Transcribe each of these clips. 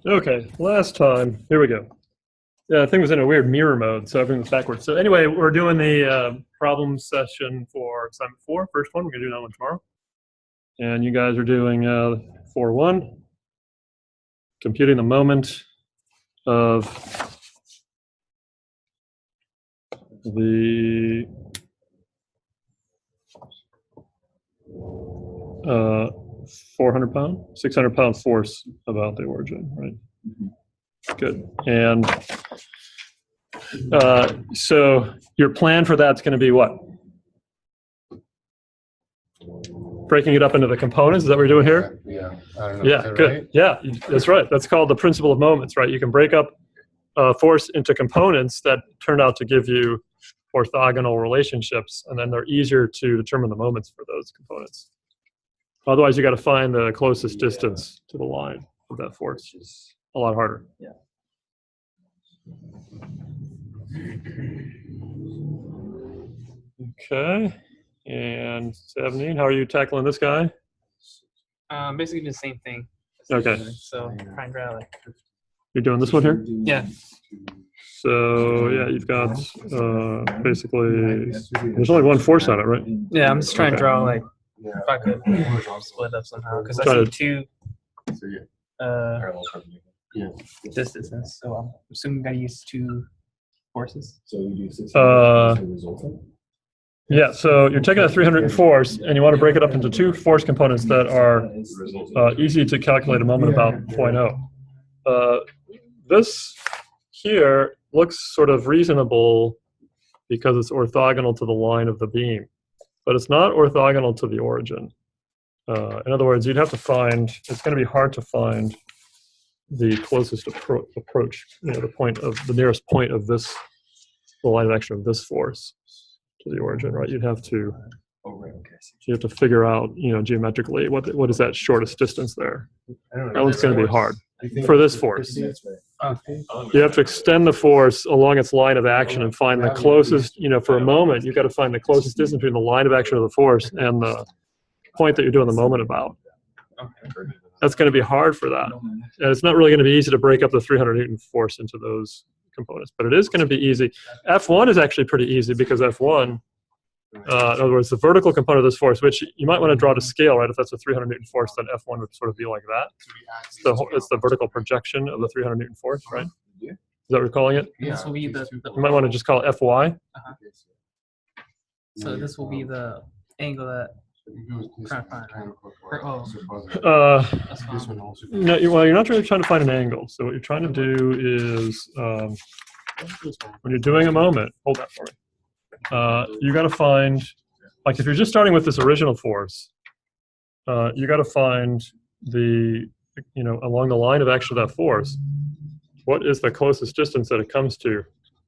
Okay, last time, here we go. Yeah, the thing was in a weird mirror mode, so everything was backwards. So anyway, we're doing the problem session for assignment 4, first one. We're gonna do that one tomorrow. And you guys are doing 4-1, computing the moment of the 400-pound, 600-pound force about the origin, right? Good. And so your plan for that's going to be what? Breaking it up into the components. Is that what we're doing here? Yeah. I don't know. Yeah, good. Right? Yeah, that's right. That's called the principle of moments, right? You can break up force into components that turn out to give you orthogonal relationships, and then they're easier to determine the moments for those components. Otherwise, you got to find the closest distance to the line of that force, which is a lot harder. Yeah. Okay. And 17, how are you tackling this guy? Basically the same thing. Okay. So try and rally. You're doing this one here? Yeah. So yeah, you've got basically, there's only one force on it, right? Yeah, I'm just trying to draw like, if I could split up somehow, because I see two this distance, so I'm assuming I use two forces. So you do 6 resultant? Yeah, so you're taking a 300 force, and you want to break it up into two force components that are easy to calculate a moment about 0.0. This here looks sort of reasonable because it's orthogonal to the line of the beam, but it's not orthogonal to the origin. In other words, you'd have to find, it's going to be hard to find the closest approach, you know, the nearest point of this, the line of action of this force to the origin, right? You'd have to, you have to figure out, you know, geometrically what is that shortest distance there. That one's going to be hard for this force. You have to extend the force along its line of action and find the closest, you know, for a moment, you've got to find the closest distance between the line of action of the force and the point that you're doing the moment about. That's going to be hard for that. And it's not really going to be easy to break up the 300 Newton force into those components, but it is going to be easy. F1 is actually pretty easy because F1, in other words, the vertical component of this force, which you might want to draw to scale, right? If that's a 300 Newton force, then F1 would sort of be like that. It's the vertical projection of the 300 Newton force, right? Is that what you're calling it? This will be the You might want to just call it Fy. So this will be the angle that trying to find, right? No, well, you're not really trying to find an angle. So what you're trying to do is, when you're doing a moment, hold that for me. You got to find, like if you're just starting with this original force, you got to find the, you know, along the line of action of that force, what is the closest distance that it comes to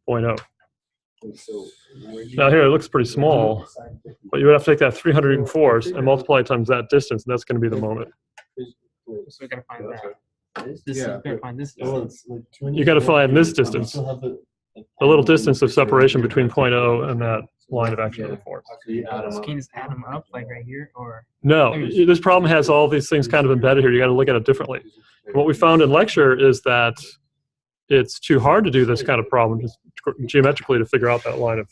0.0. Now here it looks pretty small, but you would have to take that 300 Newton force and multiply times that distance, and that's going to be the moment. So we gotta find that. This is gotta find this distance. You got to find this distance, the little distance of separation between 0.0 and that line of action of the force. So can you just add them up like right here, or? No, this problem has all these things kind of embedded here. You got to look at it differently. And what we found in lecture is that it's too hard to do this kind of problem just geometrically to figure out that line of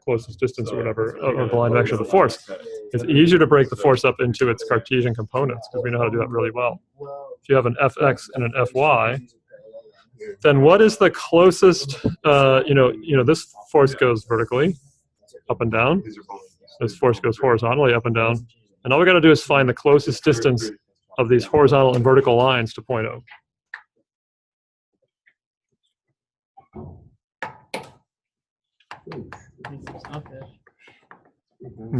closest distance or whatever, or the line of action of the force. It's easier to break the force up into its Cartesian components because we know how to do that really well. If you have an Fx and an Fy, then what is the closest, you know, this force goes vertically, up and down. This force goes horizontally, up and down. And all we got to do is find the closest distance of these horizontal and vertical lines to 0.0.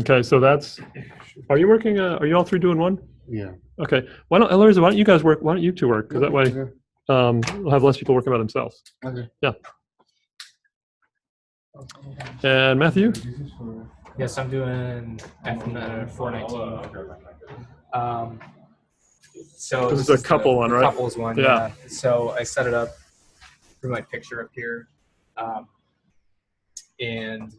Okay, so that's, are you working, are you all three doing one? Yeah. Okay, why don't you guys work, why don't you two work? Because that way we'll have less people working by themselves. Okay. Yeah. And Matthew? Yes, I'm doing F419. So this is a couple one, right? Couples one, yeah. So I set it up through my picture up here. And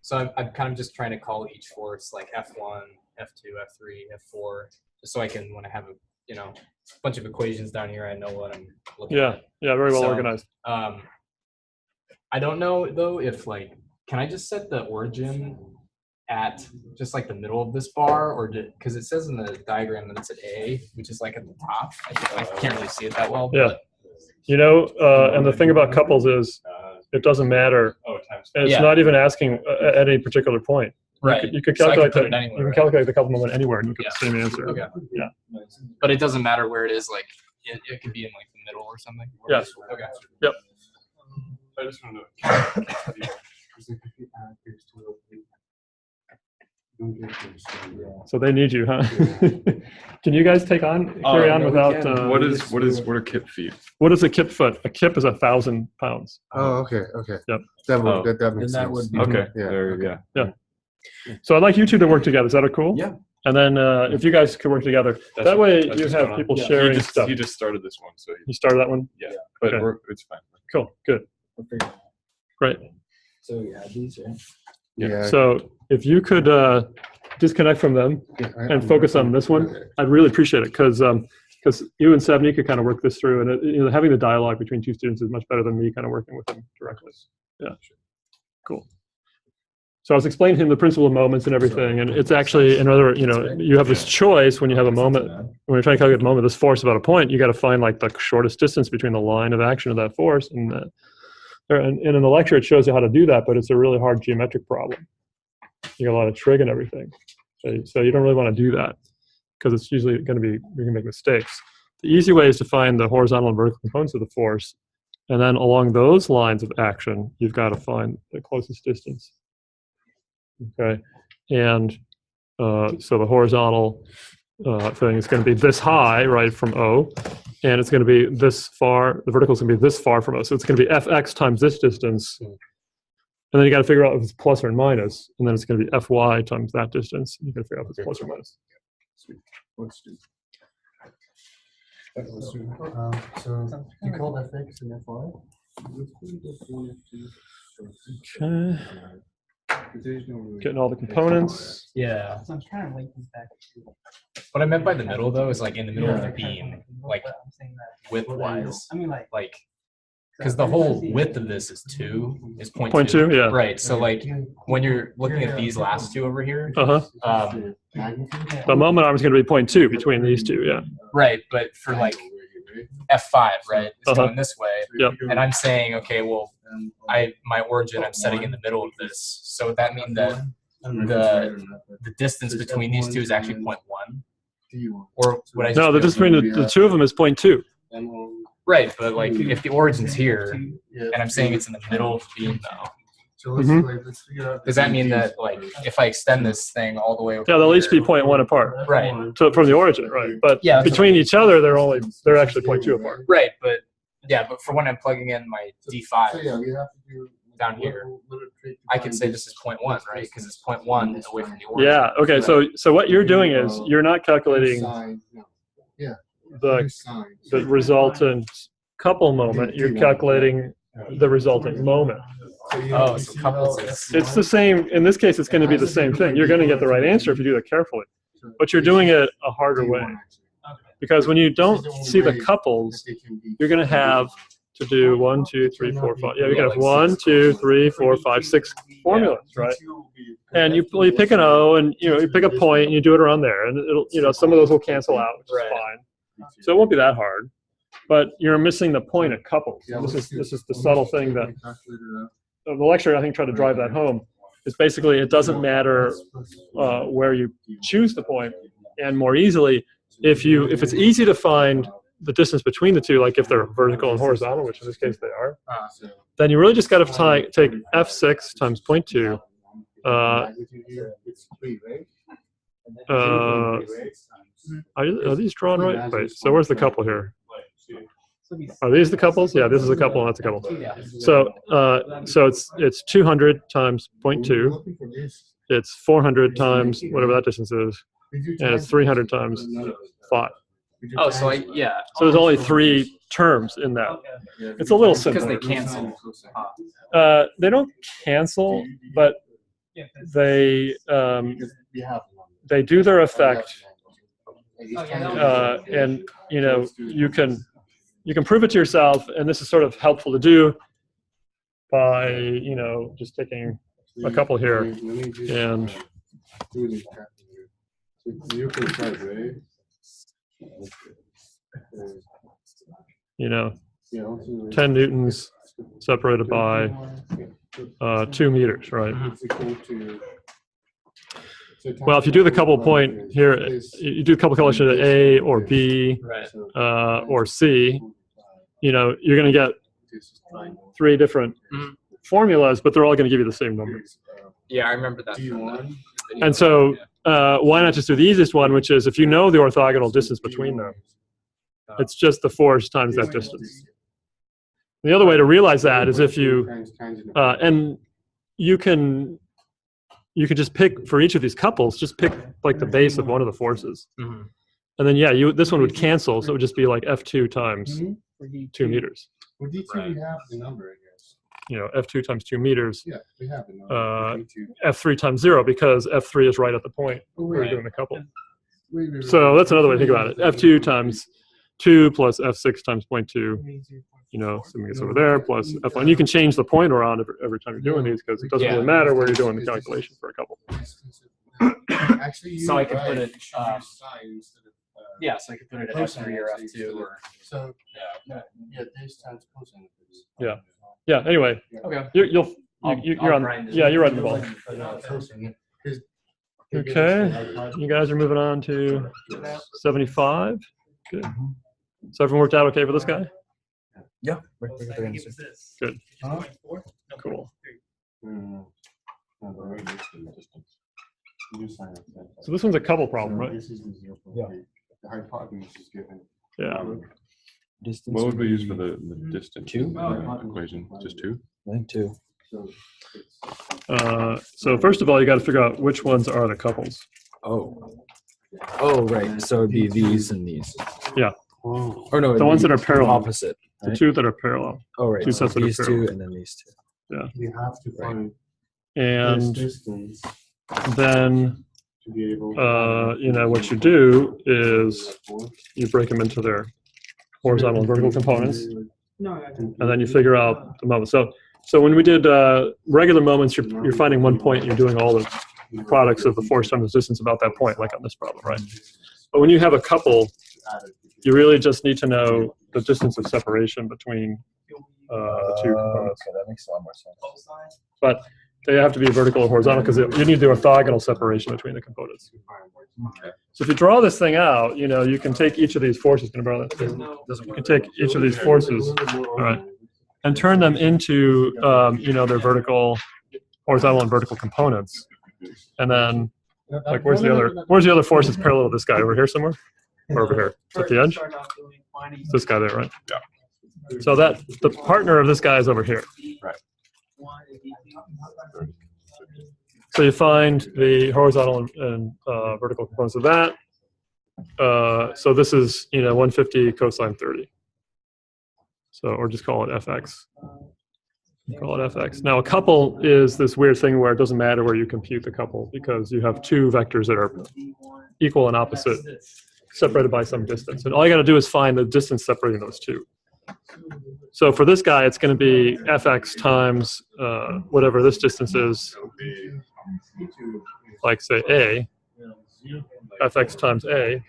so I'm kind of just trying to call each force like F1, F2, F3, F4, just so I can, when I have a, you know, bunch of equations down here. I know what I'm looking Yeah, at. yeah, very well So, organized. I don't know though if like, can I just set the origin at just like the middle of this bar, or because it says in the diagram that it's at A, which is like at the top. I can't really see it that well. Yeah. But You know, and the thing about couples is it doesn't matter. And it's not even asking at any particular point. right. You could So I can calculate put that. it anywhere, You can right? calculate the couple moment anywhere, and you get Yeah. the same answer. Okay. Yeah. But it doesn't matter where it is. Like it could be in like the middle or something. Yeah. Okay. Yep. I just want to. So they need you, huh? Can you guys carry on no, we without? can. What are kip feet? What is a kip foot? A kip is 1,000 pounds. Oh, okay. Yep. That makes Then that sense. would be- Okay, Yeah, there, yeah. So I'd like you two to work together. Is that cool? Yeah. And then if you guys could work together, that way That's you just have going on. people He sharing stuff. He just started this one, so You started that one? yeah. But Okay. it's fine. Cool. Good. Great. So we add these, right? Yeah. So if you could disconnect from them and focus on this one, I'd really appreciate it because you and Savni could kind of work this through, and having the dialogue between two students is much better than me kind of working with them directly. Yeah. Cool. So I was explaining to him the principle of moments and everything, and it's actually another, you have this choice when you have a moment, when you're trying to calculate the moment, this force about a point, you got to find like the shortest distance between the line of action of that force. And in the lecture, it shows you how to do that, but it's a really hard geometric problem. You got a lot of trig and everything. So you don't really want to do that because it's usually going to be, you're going to make mistakes. The easy way is to find the horizontal and vertical components of the force. And then along those lines of action, you've got to find the closest distance. Okay, and so the horizontal thing is going to be this high, right, from O, and it's going to be this far, the vertical is going to be this far from O. So it's going to be Fx times this distance. And then you got to figure out if it's plus or minus, and then it's going to be Fy times that distance. You got to figure out if it's plus or minus. Let's do. So you call that fix and FY? Okay. Getting all the components. Yeah. So I'm trying to link these back to. What I meant by the middle though is like in the middle of the beam, like I'm saying that. width-wise, I mean, like. because the whole width of this is 0.2. Point two, yeah. Right. So like when you're looking at these last two over here, The moment arm is going to be 0.2 between these two, yeah. right. But for like F5, right, it's Uh-huh. going this way. Yep. And I'm saying, okay, well, my origin I'm setting in the middle of this. So would that mean that the distance between these two is actually 0.1? Or would I just No, the be distance between the two of them is 0.2. right, but like if the origin's here and I'm saying it's in the middle of the beam though, does that mean that like if I extend this thing all the way over Yeah, they'll each be here- 0.1 apart right, from the origin, right? But Yeah, that's between each other, they're actually 0.2 apart. right, but for when I'm plugging in my D5 down here, I can say this is 0.1, right? Because it's 0.1 away from the origin. Yeah. Okay. So what you're doing is you're not calculating the resultant couple moment. You're calculating the resultant moment. Oh, so couples is It's the same. In this case, it's going to be the same thing. You're going to get the right answer if you do that carefully. But you're doing it a harder way. Because when you don't see the couples, you're going to have to do 1, 2, 3, 4, 5. Yeah, you're going to have 1, 2, 3, 4, 5, 6 formulas, right? And you pick an O, and you pick a point, and you do it around there, and it'll some of those will cancel out, which is fine. So it won't be that hard. But you're missing the point of couples. This is the subtle thing that the lecture I think tried to drive that home. Is basically it doesn't matter where you choose the point, and more easily if it's easy to find the distance between the two, like if they're vertical and horizontal, which in this case they are, then you really just got to take F6 times 0.2. Are these drawn right? Wait, so where's the couple here? Are these the couples? Yeah, this is a couple and that's a couple. So it's 200 times 0.2. It's 400 times whatever that distance is, and it's 300 times 5. Oh, so So there's only 3 terms in that. It's a little because simpler. they cancel. They don't cancel, but they do their effect And you know, you can prove it to yourself, and this is sort of helpful to do by, you know, just taking a couple here and you know, 10 newtons separated by 2 meters, right? Well, if you do the couple point here, you do a couple collection at A or B or C, you know, you're going to get 3 different formulas, but they're all going to give you the same number. Yeah, I remember that. And so why not just do the easiest one, which is if you know the orthogonal distance between them, it's just the force times that distance. The other way to realize that is if you, and you can just pick for each of these couples, just pick like the base of one of the forces. And then, yeah, this one would cancel, so it would just be like F2 times 2 meters. With D2, we have the number, I guess. You know, F2 times 2 meters. Yeah, we have the number. F3 times 0, because F3 is right at the point where you're doing the couple. So that's another way to think about it. F2 times 2 plus F6 times 0.2, you know, assuming it's over there, plus F1. You can change the point around every time you're doing these, because it doesn't really matter where you're doing the calculation for a couple. Actually, So I could put it. Yeah, so I could put it at F3 or F2 or. So yeah, this times cosine. Yeah. Yeah. Anyway, Okay. you're on. grind it. Yeah, you're right the ball. Okay, you guys are moving on to 75. Good. So everyone worked out okay for this guy? Yeah. Good. Cool. So this one's a couple problem, right? Yeah. The hypotenuse is given. Yeah. What would we use for the distance? 2? Equation? Just 2? I think 2. So first of all, you got to figure out which ones are the couples. Oh. Oh, right. So it'd be these and these. Yeah. Or no, The ones that are parallel. opposite. The Right? 2 that are parallel. Oh, right. Two So sets that are these 2 parallel. and then these 2. Yeah. We have to find this And distance then, to be able. you know, what you do is you break them into their horizontal and vertical components, and then you figure out the moment. So when we did regular moments, you're finding one point, and you're doing all the products of the force times distance about that point, like on this problem, right? But when you have a couple, you really just need to know the distance of separation between the 2 components. Okay, that makes a lot more sense. But they have to be vertical or horizontal, because you need the orthogonal separation between the components. So if you draw this thing out, you know, you can take each of these forces. Can I borrow that? You can take each of these forces, all right, and turn them into, you know, their vertical, horizontal, and vertical components. And then, like, where's the other force that's parallel to this guy? Over here somewhere? Or over here? At the edge? It's this guy there, right? Yeah. So that the partner of this guy is over here. Right. So you find the horizontal and vertical components of that. So this is, you know, 150 cosine 30. So, or just call it fx. Call it fx. Now a couple is this weird thing where it doesn't matter where you compute the couple, because you have 2 vectors that are equal and opposite, separated by some distance. And all you got to do is find the distance separating those 2. So for this guy, it's going to be fx times whatever this distance is, like say a, fx times a.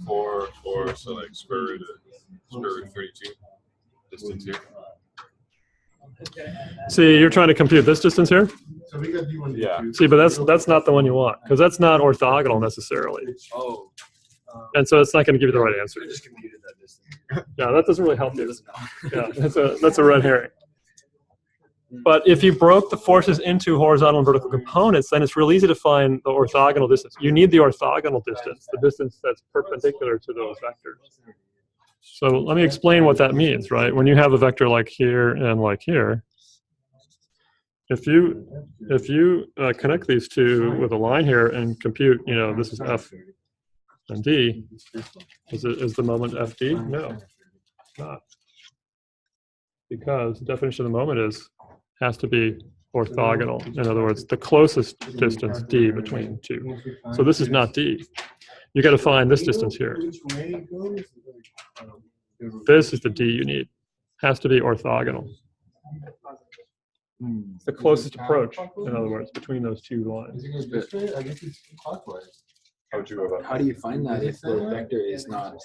4, so like square root of 32 distance here. See, you're trying to compute this distance here? So we got D1, Yeah. D2. See, but that's not the one you want, because that's not orthogonal necessarily. Oh. And so it's not going to give you the right answer. I just computed that distance. Yeah, that doesn't really help you. Yeah, that's a red herring. But if you broke the forces into horizontal and vertical components, then it's real easy to find the orthogonal distance. You need the orthogonal distance, the distance that's perpendicular to those vectors. So let me explain what that means, right? When you have a vector like here and like here, if you connect these 2 with a line here and compute, you know, this is f and d, is the moment fd? No, not. Because the definition of the moment has to be orthogonal. In other words, the closest distance d between 2. So this is not d. you got to find this distance here. This is the D you need. Has to be orthogonal. It's the closest approach, in other words, between those two lines. I guess it's clockwise. How would you go about How do you find that if the vector is not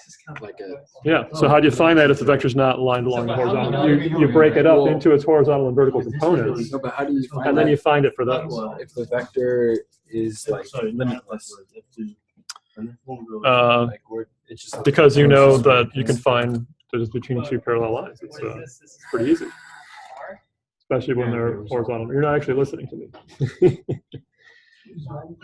like a? Yeah, so how do you find that if the vector is not lined along the horizontal? You break it up into its horizontal and vertical components, No, but how do you find and then that you find it for those. if the vector is like limitless? Like it's just Because you know that you can find that it's between two parallel lines. It's pretty easy, especially when they're horizontal. You're not actually listening to me.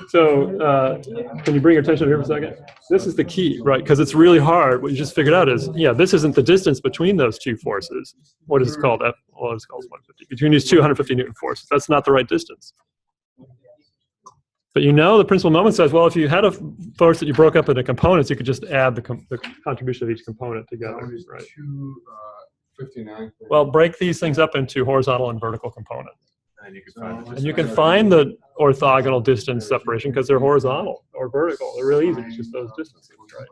So can you bring your attention here for a second? This is the key, right? Because it's really hard. What you just figured out is, yeah, this isn't the distance between those two forces. What is it called? Well, it's called 150. Between these 250 Newton forces. That's not the right distance. But you know the principal moment says, well, if you had a force that you broke up into components, you could just add the contribution of each component together, right? 259. Well, break these things up into horizontal and vertical components. And you can find And you can find the orthogonal distance separation because they're horizontal or vertical. They're really easy. It's just those distances, right?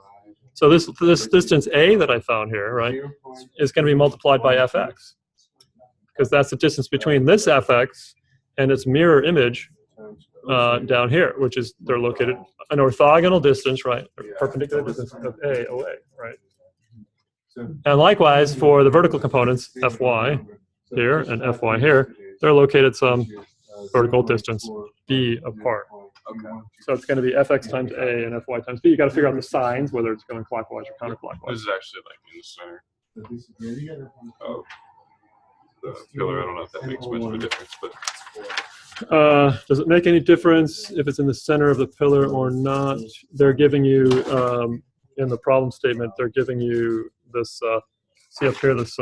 So this distance A that I found here, right, is going to be multiplied by fx, because that's the distance between this fx and its mirror image down here, which is they're located an orthogonal distance, right, perpendicular distance of A away, right? And likewise for the vertical components, Fy here and Fy here, they're located some vertical distance B apart. okay. So it's going to be Fx times A and Fy times B. You got to figure out the signs, whether it's going clockwise or this counterclockwise. is actually like in the center of the pillar. I don't know if that makes much of a difference, but Does it make any difference if it's in the center of the pillar or not? They're giving you, in the problem statement, they're giving you this, see up here, this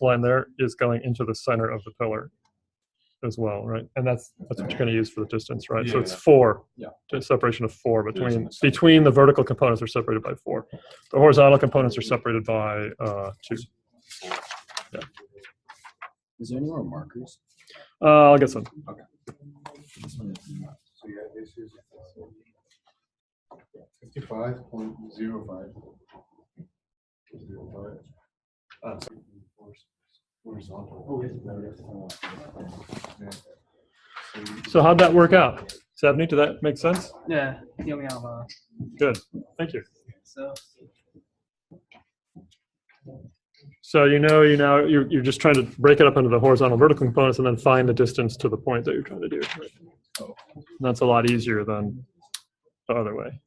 line there is going into the center of the pillar as well, right? And that's what you're going to use for the distance, right? So it's 4, a separation of 4 between the vertical components are separated by 4. The horizontal components are separated by 2. Yeah. Is there any more markers? I'll get some. Okay. So yeah, this is 55.05. So how'd that work out? 70, did that make sense? Yeah, you only have Good, thank you. so So you're just trying to break it up into the horizontal vertical components and then find the distance to the point that you're trying to do. Right? And that's a lot easier than the other way.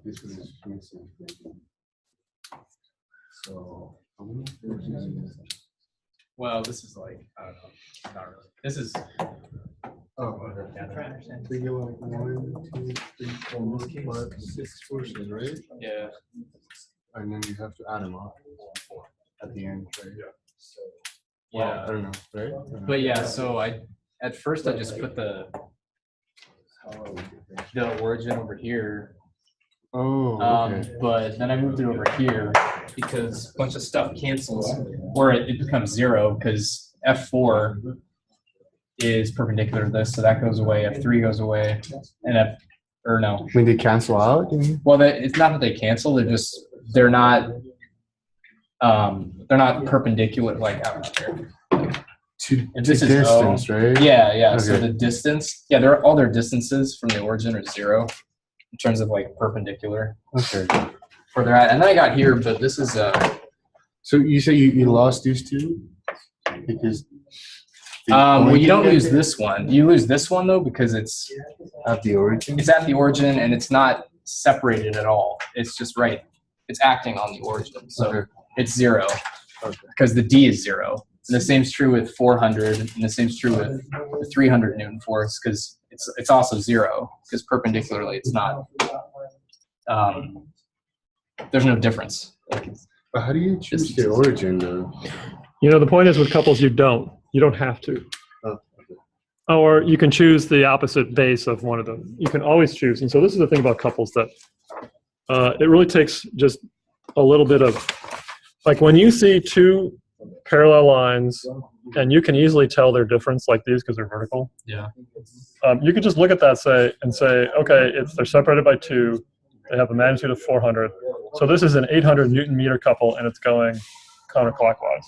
This is so Well, this is like, I don't know, not really. This is, okay. yeah, I'm trying to understand. So you get like 1, 2, 3, 4, 5, 6 forces, right? yeah. And then you have to add them up at the end, right? Yeah. Well, I don't know, right? But yeah, so at first I just put the origin over here. Oh, okay. But then I moved it over here because a bunch of stuff cancels, or it becomes 0 because F4 is perpendicular to this, so that goes away. F3 goes away, and When they cancel out, you mean? well, it's not that they cancel. They're not perpendicular. Like I don't know. To This is distance, right? Yeah. So Okay. the distance, all their distances from the origin are 0 in terms of like perpendicular Okay. where they're at. And then I got here, but this is So you say you lost these two because well, you don't lose this one. You lose this one though because it's at the origin. at the origin and it's not separated at all. It's just right. It's acting on the origin, so Okay. it's 0 Okay. because the D is 0. And the same's true with 400, and the same's true with the 300 Newton force because it's also 0 because perpendicularly it's not. There's no difference. But how do you choose the origin though? The point is with couples, you don't have to. Oh, Or you can choose the opposite base of one of them. You can always choose. And so this is the thing about couples that it really takes just a little bit of, like when you see two parallel lines and you can easily tell their difference like these because they're vertical. Yeah. You could just look at that and say, okay, they're separated by 2. They have a magnitude of 400. So this is an 800 Newton meter couple, and it's going counterclockwise.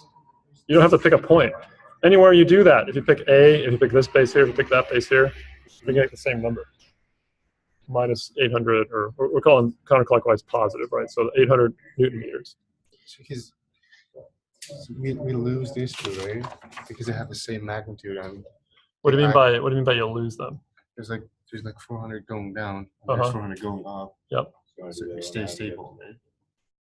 You don't have to pick a point. Anywhere you do that, if you pick A, if you pick this base here, if you pick that base here, you get the same number. Minus 800, or we're calling counterclockwise positive, right? So 800 Newton meters. So we lose these two, right? Because they have the same magnitude. And What do you mean by you'll lose them? there's like 400 going down, and there's 400 going up. Yep. So it stays stable, right?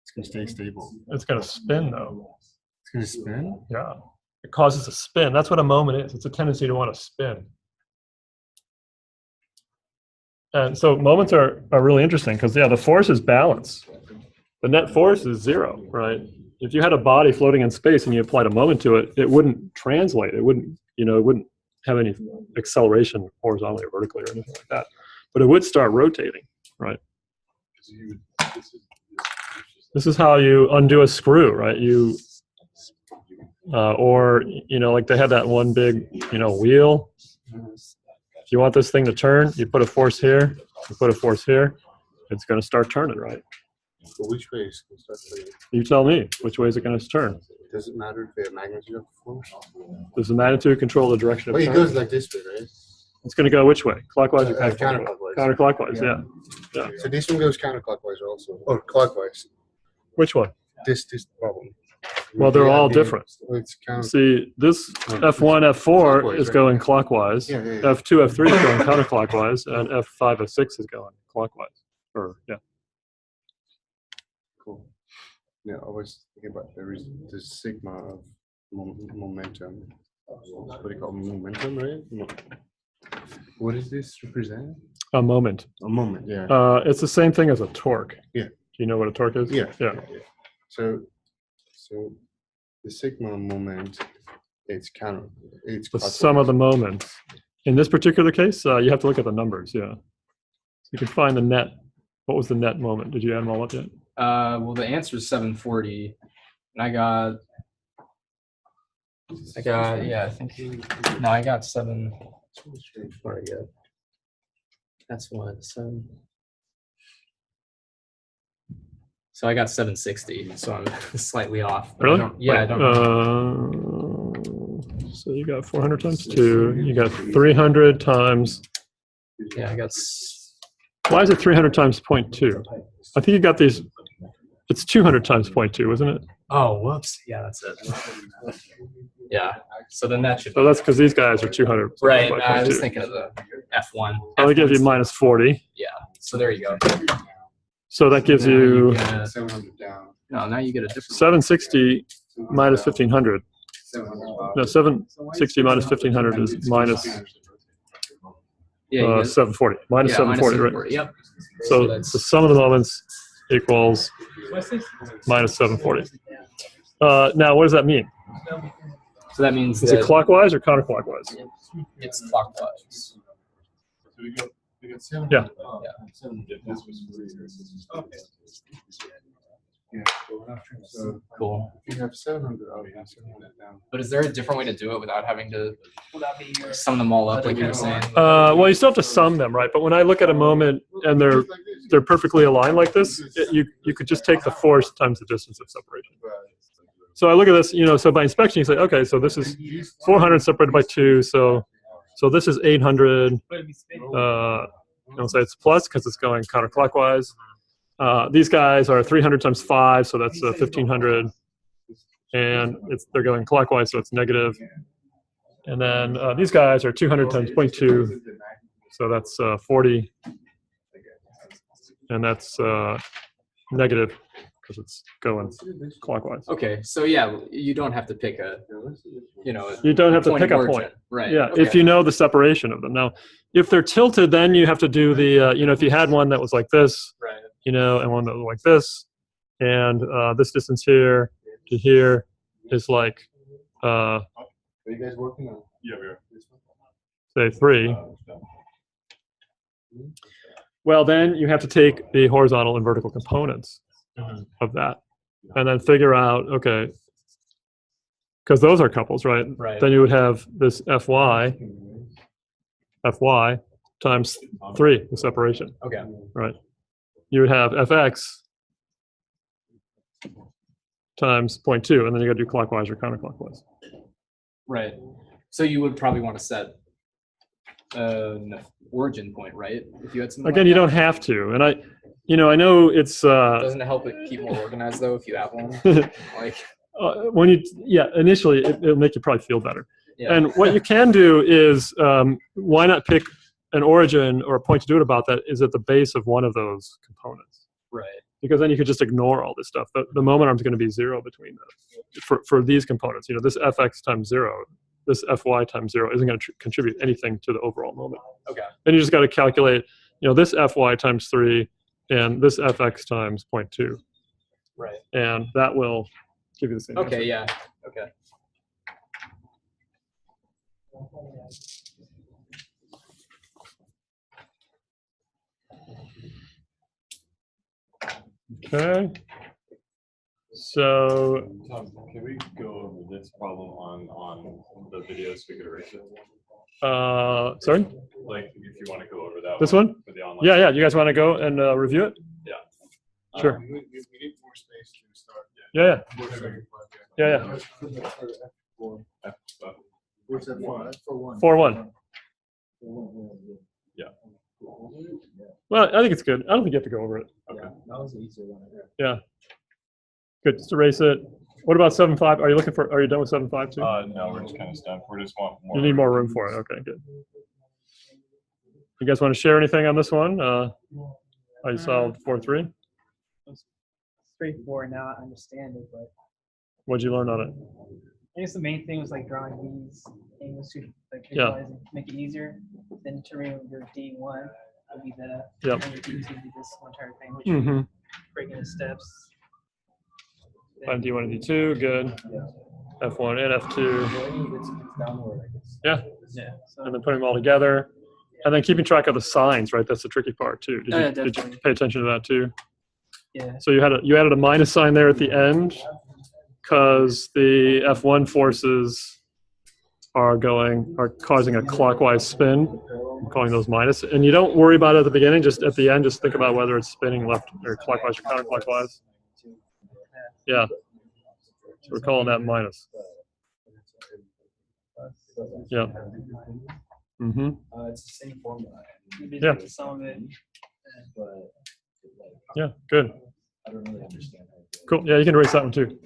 It's gonna stay stable. It's going to spin though. It's gonna spin. Yeah. It causes a spin. That's what a moment is. It's a tendency to want to spin. And so moments are really interesting because, yeah, the force is balanced. The net force is 0, right? If you had a body floating in space and you applied a moment to it, it wouldn't translate. It wouldn't, it wouldn't have any acceleration horizontally or vertically or anything like that. But it would start rotating, right? This is how you undo a screw, right? Or, like they had that one big, wheel. If you want this thing to turn, you put a force here, you put a force here, it's going to start turning, right? But which way is it gonna start turning? You tell me, which way is it going to turn? Does it matter if they have magnitude of force? Does the magnitude control the direction of Well, it turn? goes like this way, right? It's going to go which way? Clockwise or Counterclockwise. Counterclockwise, yeah. So this one goes counterclockwise also, or clockwise. Which one? This problem. Well, they're all different. It's counter. See, this F1, F4 Clockwise, is right? going clockwise. Yeah, yeah, yeah. F2, F3 is going counterclockwise, and F5, F6 is going clockwise. Yeah. Cool. Yeah, I was thinking about the sigma of momentum. What do you call momentum, right? What does this represent? A moment. A moment, yeah. It's the same thing as a torque. Yeah. Do you know what a torque is? Yeah. Yeah. So the sigma moment, it's The clockwise. sum of the moments. In this particular case, you have to look at the numbers, yeah. So you can find the net. What was the net moment? Did you add them all up yet? Well, the answer is 740, and I got, yeah, I think, no, I got 7, what did I get? That's what, 7. So I got 760, so I'm slightly off. But Really? I don't know. So you got 400 times 2. You got 300 times. Yeah, I got. Why is it 300 times 0.2? I think you got these. It's 200 times 0.2, isn't it? Oh, whoops. Yeah, that's it. Yeah. So then that should. So that's because these guys are 200. Right. by I was 0.2. thinking of the F1. I'll give you minus 40. Yeah. So there you go. So that gives you 700 down. No, now you get a different. 760 minus 1500. No, 760 minus 1500 is minus Yeah. You get, 740. Minus yeah, 740, right? 740. Yep. So that's- the sum of the moments equals minus 740. Now, what does that mean? So that means Is that it clockwise or counterclockwise? it's clockwise. Yeah. Yeah. So Cool. if you have 700 up and 700 down. But is there a different way to do it without having to sum them all up, like you were saying? Well, you still have to sum them, right? But when I look at a moment and they're perfectly aligned like this, you could just take the force times the distance of separation. So I look at this, so by inspection, you say, okay, so this is 400 separated by 2, so this is 800. I'll say it's plus because it's going counterclockwise. These guys are 300 times 5, so that's 1500, and they're going clockwise, so it's negative. And then these guys are 200 times 0.2, so that's 40, and that's negative because it's going clockwise. Okay, so yeah, you don't have to pick a, You don't have to point pick of a origin. point. Right. Yeah, okay. if you know the separation of them. Now, if they're tilted, then you have to do the, if you had one that was like this, Right. and one that was like this, and this distance here to here is like, Are you guys working on? Yeah, we are. say 3. Well, then you have to take the horizontal and vertical components of that, and then figure out, okay, because those are couples, right? Right. Then you would have this Fy times 3, the separation, Okay. right? You would have Fx times 0.2, and then you got to do clockwise or counterclockwise. Right. So you would probably want to set an origin point, right? If you had something Again, like you don't have to, and I know it's Doesn't it help it keep more organized though if you have one? Like, when you initially it'll make you probably feel better. yeah. And what you can do is why not pick an origin or a point to do it about that is at the base of one of those components. Right. Because then you could just ignore all this stuff. The moment arm is going to be 0 between those. For these components, this Fx times 0, this Fy times 0 isn't going to contribute anything to the overall moment. Okay. Then you just got to calculate, this Fy times 3 and this Fx times 0.2. Right. And that will give you the same Okay. answer. Yeah. Okay. Okay. So, Tom, can we go over this problem on the video so we could erase it? sorry? Like, if you want to go over that This one? for the online. Yeah. You guys want to go and review it? Yeah. Sure. We need more space to start. Yeah. Uh, 4-1. Yeah. Well, I think it's good. I don't think you have to go over it. Okay. That was the easier one. Yeah. Good. Just erase it. What about 7.5? Are you done with 7.5 too? No, we're just kind of stuck. We just want more. You need more room for it. Okay, good. You guys want to share anything on this one? How you solved 4-3? Straightforward now. I understand it, but What'd you learn on it? I guess the main thing was like drawing these angles to like Yeah. visualize and make it easier. Then determining your D1 would be the Yep. and your D2 would be this entire thing, which Mm-hmm. breaking the steps. Find D1 and D2, good. F1 and F2. It's downward, I guess. Yeah. Yeah. So And then putting them all together. And then keeping track of the signs, right? That's the tricky part too. Did Oh, yeah, you definitely. pay attention to that too? yeah. So you added a minus sign there at the end because the F1 forces are causing a clockwise spin. I'm calling those minus. And you don't worry about it at the beginning, just at the end, just think about whether it's spinning left or clockwise or counterclockwise. Yeah. So we're calling that minus. Yeah. Mm-hmm. It's the same formula, Yeah. Some of it. but Yeah, good. I don't really understand how to do it. Cool. Yeah, you can erase that one too.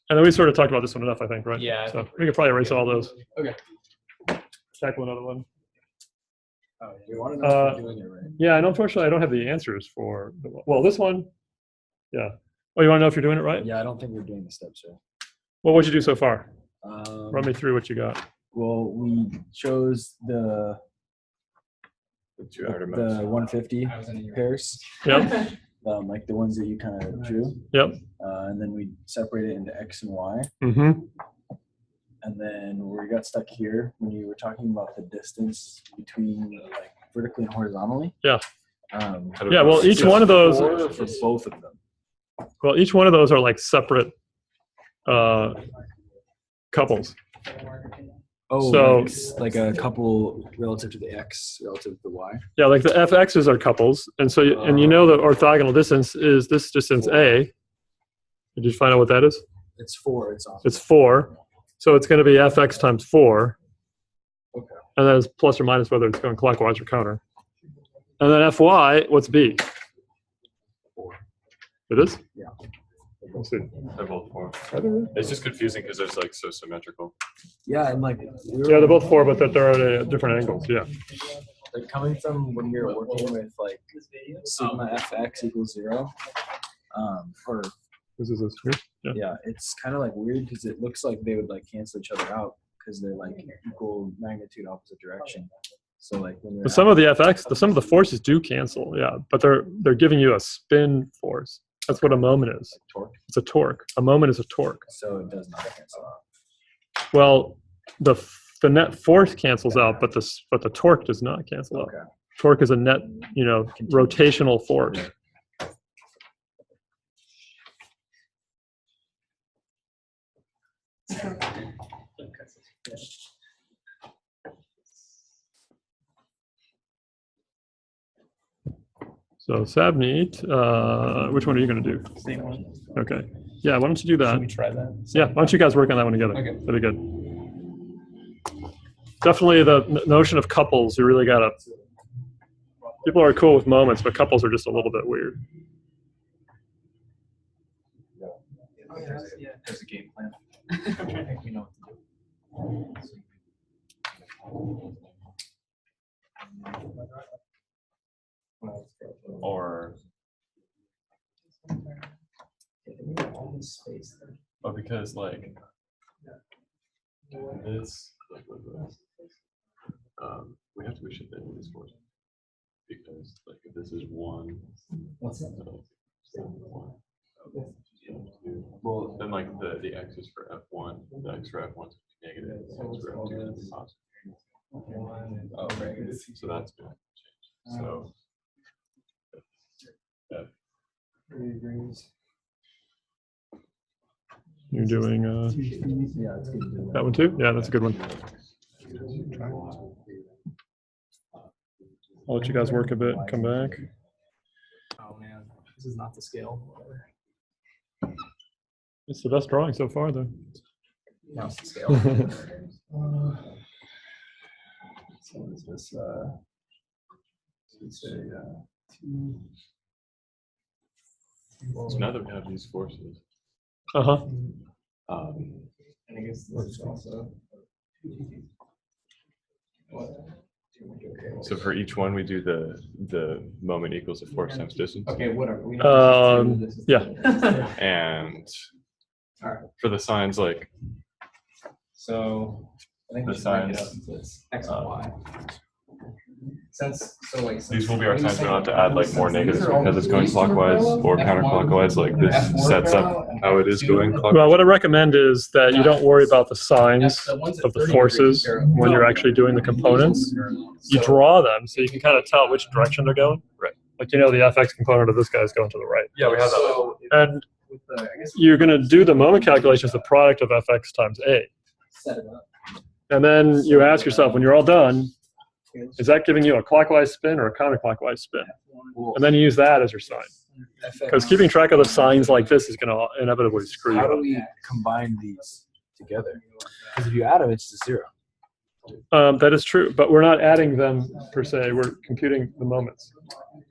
And then we sort of talked about this one enough, I think, right? Yeah. So we could probably erase all those. Okay. Tackle another one. You want to know if you're doing it right. Yeah, and unfortunately, I don't have the answers for, this one. Yeah. Oh, you want to know if you're doing it right? Yeah, I don't think we're doing the steps right. Well, what'd you do so far? Um, Run me through what you got. Well, we chose the The 200 modes. 150 pairs, Yep. like the ones that you kind of drew, Yep. and then we separated it into X and Y. Mm-hmm. And then we got stuck here when you were talking about the distance between like vertically and horizontally. Yeah. Um, Yeah, well, each one of those, for both of them. each one of those are like separate couples. Oh, So- like a couple relative to the X, relative to the Y. Yeah, like the FXs are couples. And so, the orthogonal distance is this distance A. Did you find out what that is? It's 4. It's off. It's 4. So it's going to be Fx times 4. Okay. And then it's plus or minus whether it's going clockwise or counter. And then Fy, what's B? 4. It is? Yeah. Let's see. They're both 4. It's just confusing because it's like so symmetrical. Yeah, and like Yeah, they're both 4, but that they're at different angles. Yeah. like coming from when we were working with like sigma fx equals 0, or This is this here. Yeah. yeah, it's kind of like weird because it looks like they would like cancel each other out because they're like equal magnitude, opposite direction. So like when they're But some of the FX, some of the forces do cancel. Yeah, but they're giving you a spin force. That's what a moment is. torque, It's a torque. A moment is a torque. so it does not cancel out. Well, the net force cancels out, but the torque does not cancel out. Okay. Torque is a net, rotational force. So Sabneet, which one are you going to do? Same one. Okay. Yeah, why don't you do that? Should we try that? Yeah, why don't you guys work on that one together? Okay. That'd be good. Definitely the notion of couples, you really gotta, people are cool with moments, but couples are just a little bit weird. There's a game plan. We know what to do. Or because like this, we should think of this for because like if this is 1, What's that? one. Well, then like the x is for f1, the x for f1 is negative, the x for f2 is positive. Oh, right. So that's going to change. So f You're doing Yeah, it's good. that one too? Yeah, that's a good one. I'll let you guys work a bit, come back. Oh man, this is not the scale. It's the best drawing so far though. Now it's the scale. So is this it's a 2. So now that we have these forces, Uh-huh. And I guess this is also. so for each one we do the moment equals the force times distance. Okay, whatever. We know this is Yeah. And Alright. for the signs like So I think we The should break it signs, up into this X and Y. Since so like these will be our signs. We don't have to add like more negatives because it's going clockwise or counterclockwise. Like this sets up how it is going clockwise. Well, what I recommend is that you don't worry about the signs of the forces when you're actually doing the components. You draw them so you can kind of tell which direction they're going. Right. Like, you know, the FX component of this guy is going to the right. Yeah, we have that. So And with the, I guess you're going to do the moment calculation as the product of FX times A. set it up. And then you ask yourself, when you're all done, is that giving you a clockwise spin or a counterclockwise spin? And then you use that as your sign. Because keeping track of the signs like this is going to inevitably screw you How do up. we combine these together? Because if you add them, it's just 0. That is true, but we're not adding them per se. We're computing the moments.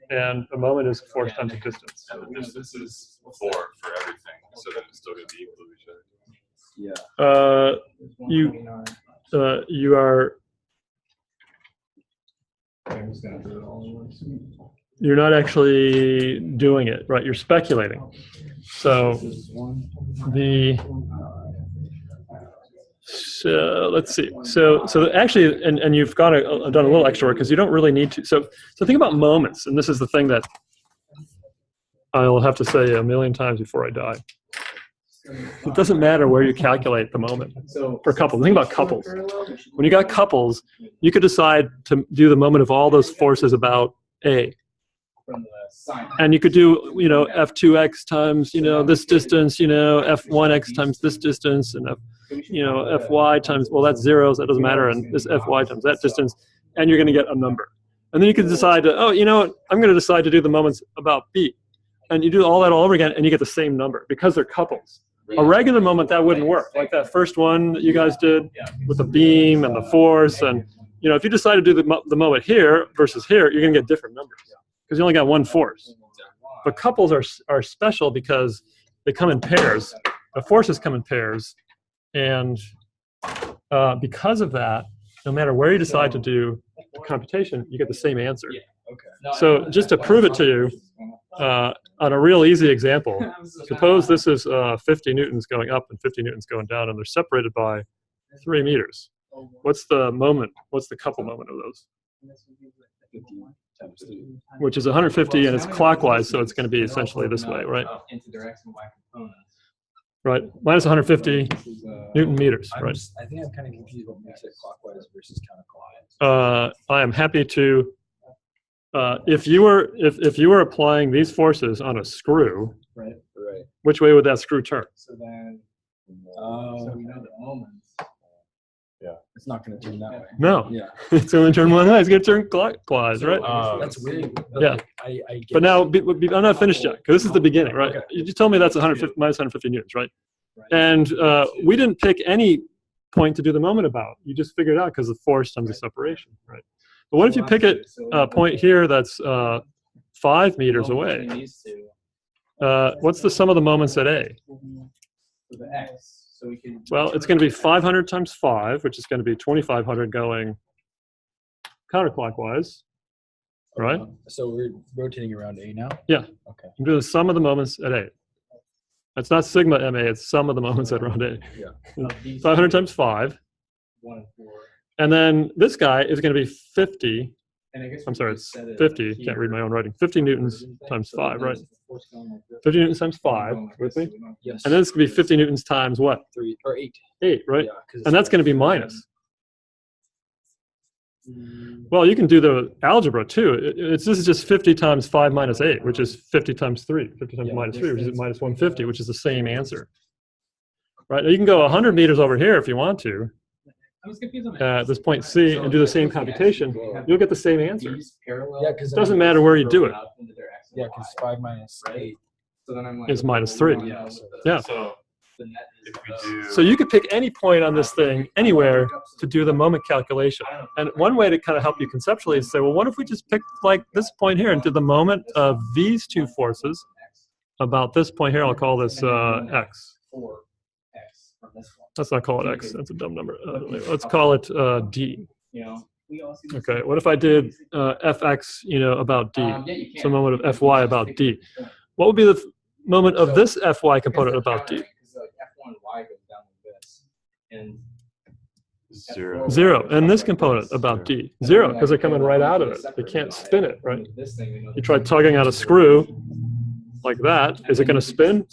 And a moment is force times a distance. And the distance is 4 for everything, so then it's still going to be equal to each other. Yeah. You are, I'm just gonna do it all in one. you're not actually doing it, right? You're speculating. So let's see. So actually, and you've done a little extra work because you don't really need to. So think about moments, and this is the thing that I'll have to say a million times before I die. It doesn't matter where you calculate the moment for couples. Think about couples. When you got couples, you could decide to do the moment of all those forces about A. And you could do, you know, F2x times, you know, this distance, you know, F1x times this distance, and you know, Fy times, well, that's 0, so that doesn't matter, and this Fy times that distance, and you're going to get a number. And then you can decide to, oh, you know what, I'm going to decide to do the moments about B. And you do all that all over again, and you get the same number because they're couples. A regular moment, that wouldn't work. Like that first one that you guys did with the beam and the force. And, you know, if you decide to do the moment here versus here, you're going to get different numbers because you only got one force. But couples are special because they come in pairs. The forces come in pairs. And because of that, no matter where you decide to do the computation, you get the same answer. So just to prove it to you, on a real easy example, suppose this is 50 newtons going up and 50 newtons going down, and they're separated by 3 meters. What's the moment? What's the couple moment of those? 50 times 2. Which is 150, and it's clockwise, so it's going to be essentially this way, right? Into their X and Y components. Right, minus 150 Newton meters, right? I think I'm kind of confused what makes it clockwise versus counterclockwise. I am happy to. If you were applying these forces on a screw, Right. which way would that screw turn? So then, so we know the moments. It's not going to turn that way. No, Yeah. it's going to turn one way. It's going to turn clockwise, right? That's weird. But Yeah. like, I get But now, I'm not finished yet, because this is the beginning, right? Okay. You told me that's 150, minus 150 newtons, right? Right. And we didn't pick any point to do the moment about. You just figured it out because of force times the separation, right? But what if you pick a point here that's 5 meters away? What's the sum of the moments at A? Well, it's going to be 500 times 5, which is going to be 2,500 going counterclockwise, right? So we're rotating around A now? Yeah. Okay. I'm doing the sum of the moments at A. It's not sigma MA, it's sum of the moments at around A. Yeah. 500 times 5. And then this guy is going to be 50. I'm sorry, it's 50. Can't read my own writing. 50 newtons times 5, right? 50 newtons times 5, with me? Yes. And then it's going to be 50 newtons times what? 3 or 8. 8, right? Yeah, 'cause And that's going to be minus. Well, you can do the algebra too. This is just 50 times 5 minus 8, which is 50 times 3. 50 times minus 3, which is minus 150, which is the same answer. Right? Now you can go 100 meters over here if you want to, at this point C, and do the same computation. You'll get the same answer. Yeah, because It doesn't matter where you do it. Yeah, because 5 minus 8. So then I'm like, It's minus 3. Yeah. Yeah. So the net is if we do, So you could pick any point on this thing anywhere to do the moment calculation. And one way to kind of help you conceptually is say, well, what if we just picked like this point here and did the moment of these two forces about this point here? I'll call this X. Let's not call it X. That's a dumb number. Let's call it D. Okay. What if I did Fx, about D? Some moment of Fy about D. What would be the moment of this Fy component about D? F1y goes down like this. And 0. 0. And this component about D? 0, because they're coming right out of it. They can't spin it, right? You try tugging out a screw like that. Is it going to spin?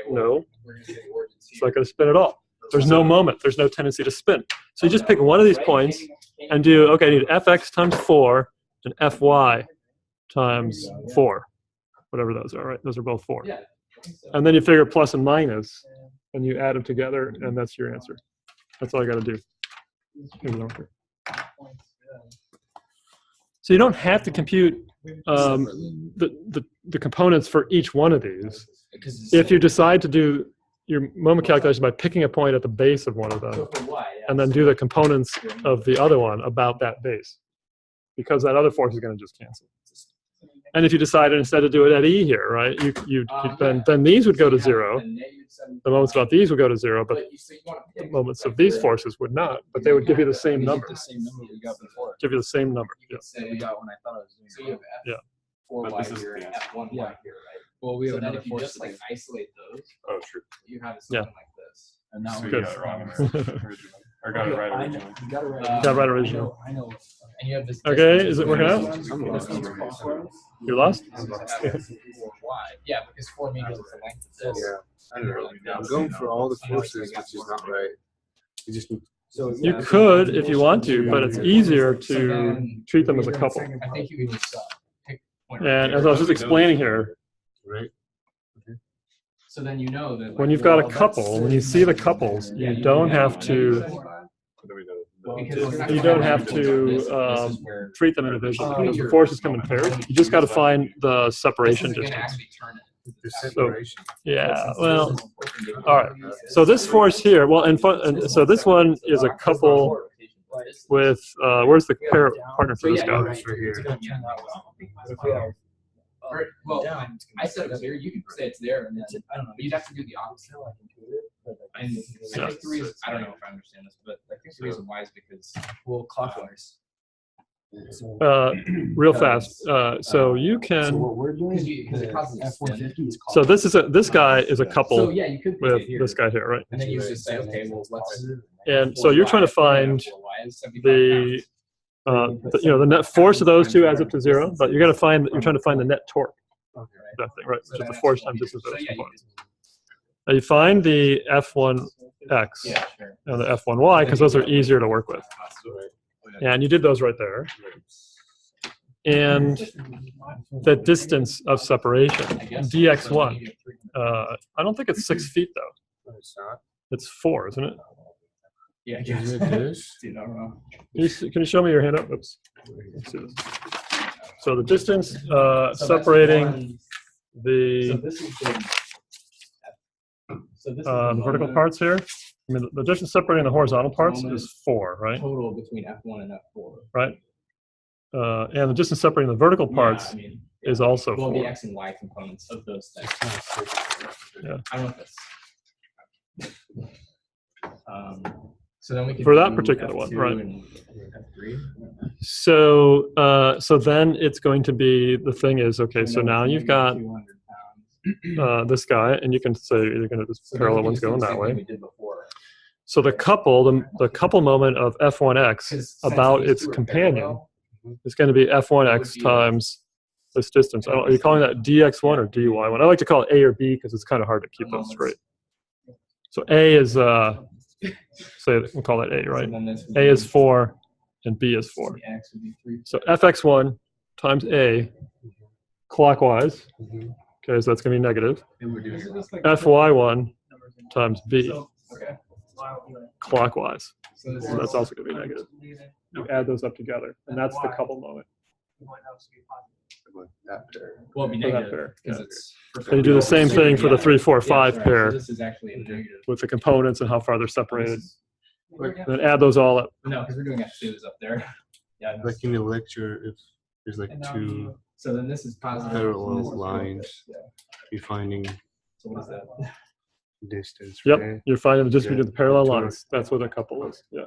No. It's not going to spin at all. There's no moment. There's no tendency to spin. So you just pick one of these points and do, okay, I need Fx times 4 and Fy times 4. Whatever those are, right? Those are both 4. And then you figure plus and minus, and you add them together, and that's your answer. That's all I got to do. So you don't have to compute the components for each one of these. If you decide to do your moment calculation by picking a point at the base of one of them, and then do the components of the other one about that base, because that other force is going to just cancel. And if you decided instead to do it at E here, right, then these would go to 0. The moments about these would go to 0, but the moments of these forces would not. But they would give you the same number. The same number we got before. Give you the same number. Yeah. That we got when I thought I was doing it. Yeah. But this is here and the answer. F1y Yeah. here, right? Well, we have So then another if you force. just like isolate those, Oh, true. you have something like this. And now So we you Good. got it wrong originally. Or got it right I originally. know, you got it right. Yeah, right originally. I know. And you have this. Okay, is it working out? You're lost? Yeah, because 4 meters is the length of this. Yeah. I'm going for all the forces, which is not right. You just need You could if you want to, but it's easier to treat them as a couple. I think you can just pick point. And as I was just explaining here, right. So then you know that. when you've got a couple, when you see the couples, you don't have to treat them individually because the forces come in pairs. You just got to find the separation distance. The separation. Yeah, well, all right. So this force here, well, and so this one is a couple with, where's the partner for this guy? Right here. Well, I said it was there. You could say it's there, and then I don't know. You'd have to do the opposite. And I think the reason I don't know if I understand this, but I think the reason why is because Clockwise. Real fast. So you So can. what we're doing because it causes a spin. F-150 is So this guy is a So couple yeah, you could pick with it here, this guy here, right? and then you just say, okay, well, let's. And so you're trying to find the the net force of those two adds up to 0, but you're trying to find the net torque of that thing, right? Which is the force times distance of those components. Now you find the F1x Yeah, sure. and the F1y because those are easier to work with. And you did those right there. And the distance of separation, dx1. I don't think it's 6 feet though. No, it's not. It's 4, isn't it? Yeah, I Is guess. it this? Dude, I don't know. Can you show me your hand up? Oops. Let's see this. So the distance So that's separating one- So the this is the. So this is the vertical moment parts here. I mean, the distance separating the horizontal parts Moment. is 4, right? total between F1 and F4. Right. And the distance separating the vertical parts Yeah, I mean, is also well, 4. the X and Y components of those things. Yeah. I don't know if that's. So then we can For that do particular one, F2 right. and F3. So then it's going to be, the thing is, okay, so now you've got 200 pounds. this guy, and you can say you're going to just So then parallel we can ones just do going the that same thing way. we did before. So the couple moment of F1x 'Cause since about these its two are companion parallel, is going to be What F1x would be times this distance. Are you calling that dx1 or dy1? I like to call it A or B because it's kind of hard to keep the those moments- straight. So A is, say, we'll call that A, so right? then this would A be- is 4 and B is 4. the X would be 3. So fx1 times A clockwise, Mhm. okay, so that's going to be negative. And we're doing Fy1 times B Okay. clockwise. So this So that's is also going to be negative. You add those up together, and that's the couple moment About that pair. well, it'd be for that negative pair. because Yeah. it's. And you do the same thing for the 3, 4, 5 Yeah, pair So this is actually a negative. with the components and how far they're separated. Like, Then add those all up. no, because we're doing F2s up there. Yeah. I know. Like in the lecture, if there's like two So then this is positive. parallel and this is lines. negative. Yeah. defining So what is that? distance, Yep, right? you're finding the distribution of the parallel Sure. lines. That's what a couple is. Yeah.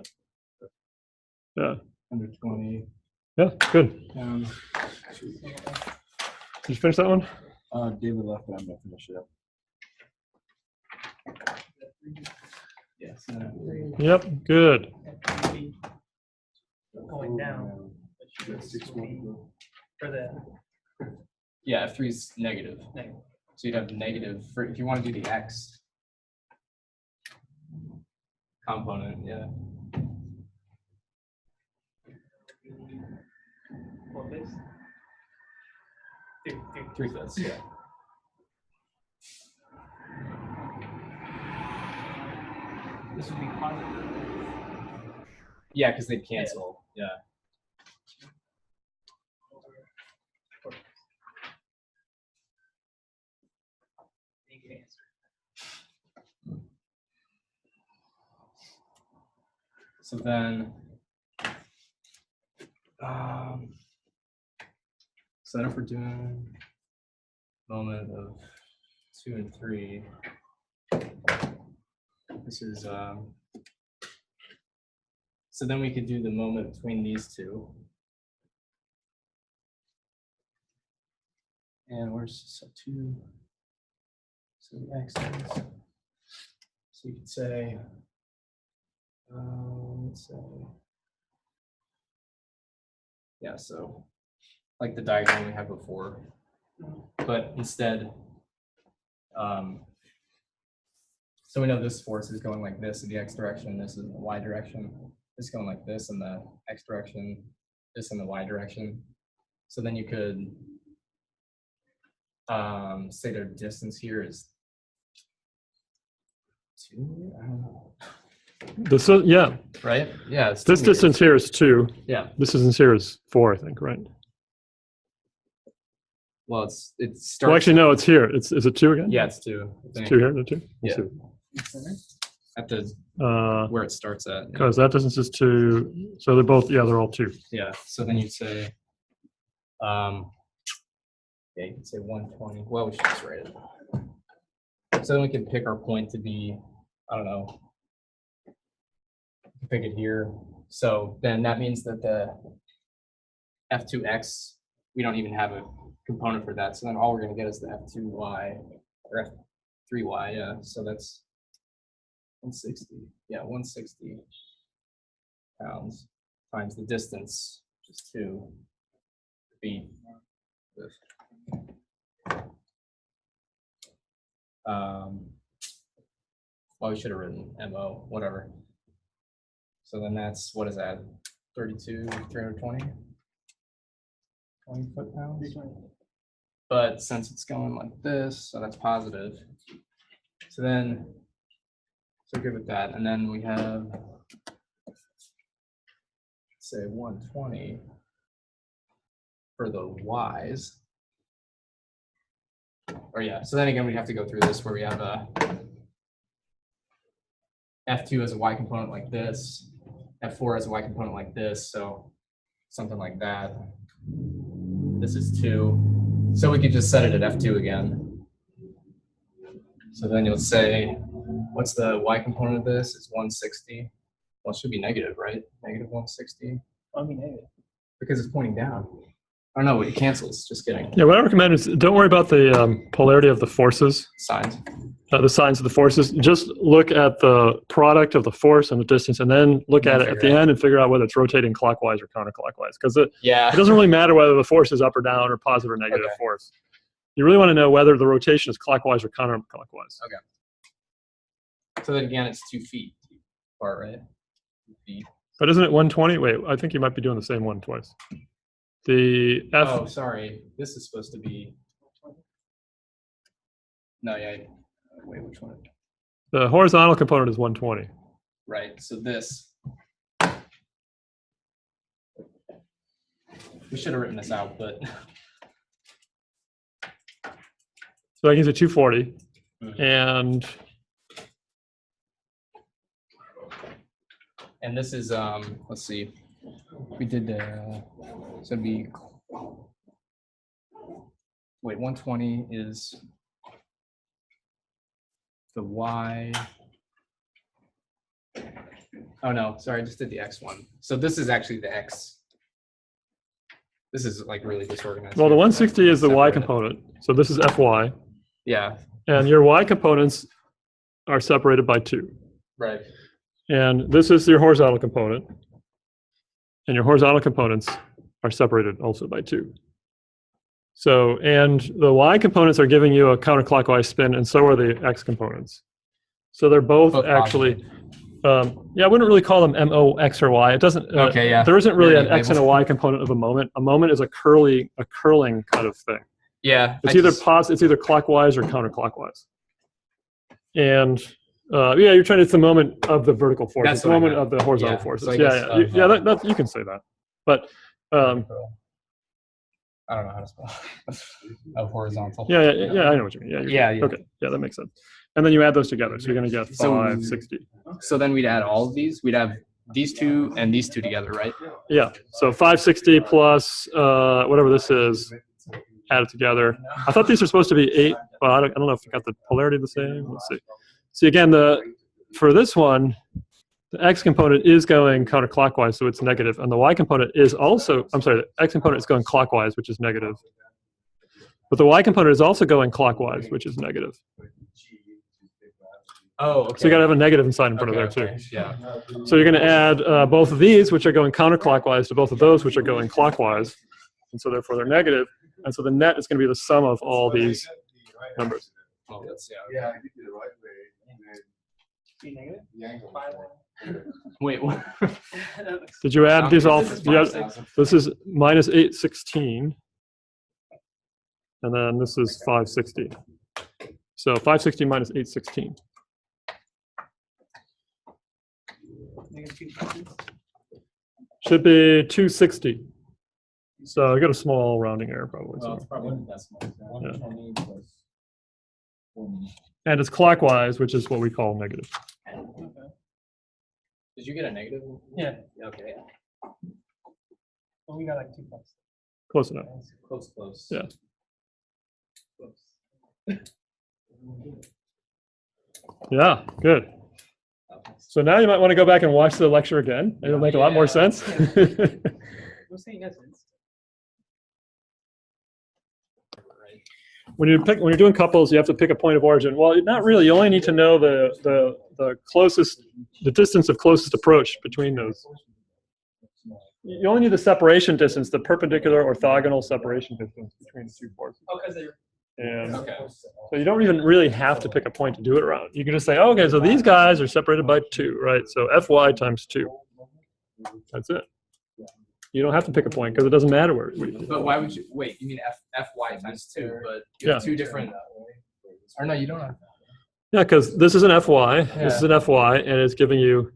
Yeah. 120. Yeah, good. Did you finish that one? David left, but I'm gonna finish it up. Yes. Yep, good. Going down. For the Yeah, F3 is negative. negative. So you'd have negative for if you want to do the X component, yeah. Well, this. 3/5, yeah. This would be positive. Yeah, because they'd cancel. Yeah. So then, so then if we're doing moment of 2 and 3, this is, so then we could do the moment between these two. And where's so 2? So the X is, so you could say, let's say, yeah, so like the diagram we had before, but instead, so we know this force is going like this in the X direction, this is the Y direction, this is going like this in the X direction, this in the Y direction. So then you could say their distance here is 2, I don't know. This is, yeah, Right? Yeah. It's this 2 meters. distance here is 2. Yeah. This distance here is 4, I think, right? Well, it starts. Well, actually, no, it's here. Is it 2 again? Yeah, it's 2. I It's think. 2 here, the 2? Yeah. Let's At the see. where it starts at. Because that distance is 2, so they're both, yeah, they're all 2. Yeah. So then you'd say, yeah, you could say 120. Well, we should just write it. So then we can pick our point to be, I don't know, pick it here. So then that means that the F2x, we don't even have a component for that. So then all we're going to get is the F2y or F3y. Yeah. So that's 160. Yeah, 160 pounds times the distance, which is 2, be this. Well, we should have written MO, whatever. So then that's, what is that? 32, 320? 20 foot-pounds? But since it's going like this, so that's positive. So then, so good with that. And then we have say 120 for the y's. Or yeah, so then again, we have to go through this where we have a F2 as a y component like this, F4 as a y component like this, so something like that. This is 2. So we could just set it at F2 again. So then you'll say, what's the y component of this? It's 160. Well, it should be negative, right? Negative 160. I mean, negative. Because it's pointing down. Oh no, it cancels. Just kidding. Yeah, what I recommend is don't worry about the polarity of the forces, Signs. the signs of the forces. Just look at the product of the force and the distance, and then look at it at the end and figure out whether it's rotating clockwise or counterclockwise. Because it doesn't really matter whether the force is up or down or positive or negative force. You really want to know whether the rotation is clockwise or counterclockwise. Okay. So then again, it's 2 feet apart, right? 2 feet. But isn't it 120? Wait, I think you might be doing the same one twice. The F. Oh, sorry. This is supposed to be. No, yeah. Wait, which one? The horizontal component is 120. Right. So this. We should have written this out, but. So that gives you 240. And this is let's see. We did so it'd be wait, 120 is the y. Oh no, sorry, I just did the x one. So this is actually the x. This is like really disorganized. well, the 160 is the y Separated. component. So this is Fy. Yeah. And your y components are separated by 2. Right. And this is your horizontal component. And your horizontal components are separated also by 2. So, and the y components are giving you a counterclockwise spin, and so are the x components. So they're both actually, yeah, I wouldn't really call them MO, X, or Y. It doesn't, Okay, yeah. there isn't really Really an X and a Y component of a moment. A moment is a curling kind of thing. Yeah. It's it's either clockwise or counterclockwise. And yeah, you're trying to, it's the moment of the vertical force. That's It's the what I moment meant. of the horizontal Yeah, forces. so I Yeah, guess, yeah, that, you can say that. But I don't know how to spell of horizontal. yeah, I know what you mean. Yeah, yeah. Okay, yeah, that makes sense. And then you add those together, so you're going to get So- 560. So then we'd add all of these. We'd have these two and these two together, right? Yeah, so 560 plus whatever this is, add it together. I thought these were supposed to be 8, but I don't know if you got the polarity the same. Let's see. See, again, for this one, the x component is going counterclockwise, so it's negative, and the y component is also, I'm sorry, the x component is going clockwise, which is negative. But the y component is also going clockwise, which is negative. Oh, okay. So you got to have a negative sign in front of there too. Okay. Yeah. So you're going to add both of these, which are going counterclockwise, to both of those, which are going clockwise. And so therefore they're negative. And so the net is going to be the sum of all these numbers. Oh, let's see. Yeah, I did it the right way. Be negative? Wait. What? Did you add these all? This is Yeah, 560. this is minus 816. And then this is 560. So 560 minus 816. Should be 260. So I got a small rounding error probably. Well, So. it's probably one decimal. 120 plus 1. And it's clockwise, which is what we call negative. Did you get a negative? Yeah. Okay. Well, we got like 2 bucks. Close enough. Close. Yeah. Yeah, good. So now you might want to go back and watch the lecture again. It'll make a lot more sense. We'll see, yes. When you're doing couples, you have to pick a point of origin. Well, not really. You only need to know the distance of closest approach between those. You only need the separation distance, the perpendicular orthogonal separation distance between the two forces. Oh, because they're. And Okay. so you don't even really have to pick a point to do it around. You can just say, oh, okay, so these guys are separated by 2, right? So Fy times 2. That's it. You don't have to pick a point because it doesn't matter where you do. But why would you wait? You mean Fy times 2, but you have Yeah. 2 different. Or no, you don't have. Yeah, because this is an Fy, this is an Fy, and it's giving you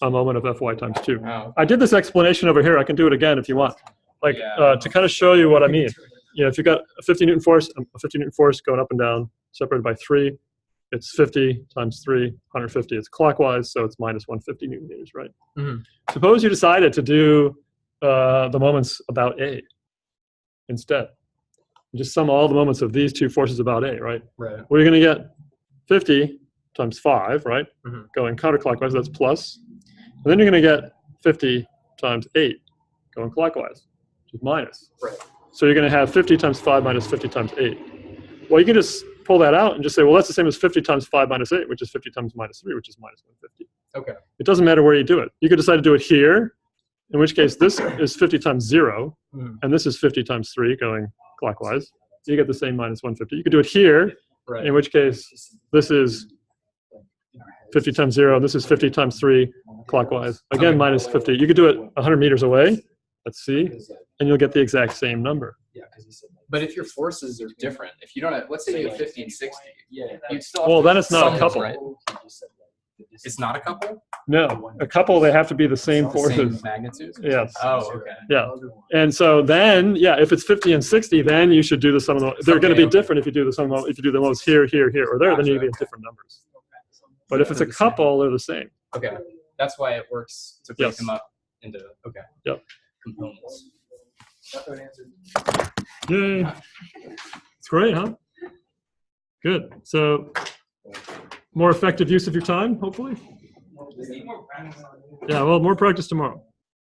a moment of Fy times 2. Oh, I did this explanation over here. I can do it again if you want. Like, Yeah. to kind of show you what I mean. You know, if you've got a 50 Newton force going up and down, separated by 3, it's 50 times 3, 150. It's clockwise, so it's minus 150 Newton meters, right? Mhm. Suppose you decided to do the moments about A instead. Just sum all the moments of these two forces about A, right? right. Well, you're going to get 50 times 5, right? Mhm. Going counterclockwise, that's plus. And then you're going to get 50 times 8 going clockwise, which is minus. Right. So you're going to have 50 times 5 minus 50 times 8. Well, you can just pull that out and just say, well, that's the same as 50 times 5 minus 8, which is 50 times minus 3, which is minus 150. Okay. It doesn't matter where you do it. You could decide to do it here, in which case this is 50 times 0, Mm. and this is 50 times 3 going clockwise. You get the same minus 150. You could do it here, Right. in which case this is 50 times 0, and this is 50 times 3 clockwise. Again, Okay. minus 50. You could do it 100 meters away, let's see, and you'll get the exact same number. But if your forces are different, if you don't have, let's say you have 50 and 60, you'd still have Well, to then it's not a sum couple. those, right? It's not a couple? No, a couple, they have to be the same Same forces. magnitude? Yes. Oh, okay. Yeah. And so then, yeah, if it's 50 and 60, then you should do the sum of the, they're going to be Okay. different if you do the sum of, if you do the most here, here, here, or there, then you get different numbers. But if it's a couple, they're the same. Okay. That's why it works to break Yes. them up into, okay. Yep. Components. Yay. It's great, huh? Good. So more effective use of your time, hopefully. Yeah, well, more practice tomorrow.